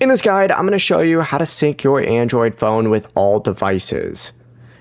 In this guide, I'm going to show you how to sync your Android phone with all devices.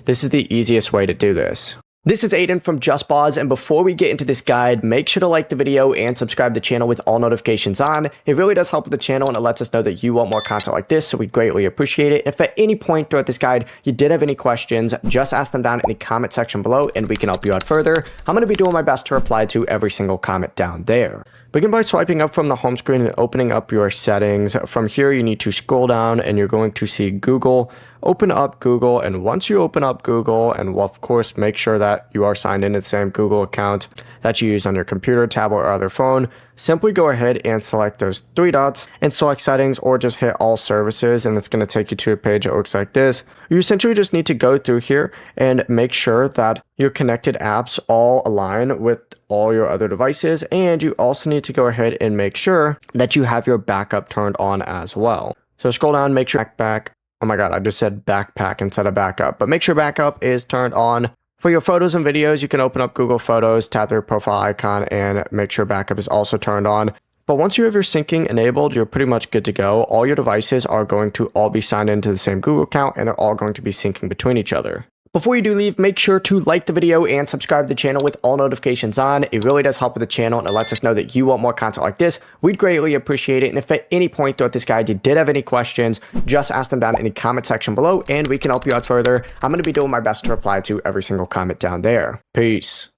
This is the easiest way to do this. This is Aiden from JustBoz, and before we get into this guide, make sure to like the video and subscribe to the channel with all notifications on. It really does help with the channel and it lets us know that you want more content like this, so we greatly appreciate it. If at any point throughout this guide you did have any questions, just ask them down in the comment section below and we can help you out further. I'm going to be doing my best to reply to every single comment down there. Begin by swiping up from the home screen and opening up your settings. From here, you need to scroll down and you're going to see Google. Open up Google, and once you open up Google, and of course make sure that you are signed into the same Google account that you use on your computer, tablet, or other phone, simply go ahead and select those three dots and select settings, or just hit all services, and it's going to take you to a page that looks like this. You essentially just need to go through here and make sure that your connected apps all align with all your other devices, and you also need to go ahead and make sure that you have your backup turned on as well. So scroll down, make sure backpack. Oh my god, I just said backpack instead of backup, but make sure backup is turned on. For your photos and videos, you can open up Google Photos, tap their profile icon, and make sure backup is also turned on. But once you have your syncing enabled, you're pretty much good to go. All your devices are going to all be signed into the same Google account, and they're all going to be syncing between each other. Before you do leave, make sure to like the video and subscribe to the channel with all notifications on. It really does help with the channel and it lets us know that you want more content like this. We'd greatly appreciate it. And if at any point throughout this guide you did have any questions, just ask them down in the comment section below and we can help you out further. I'm going to be doing my best to reply to every single comment down there. Peace.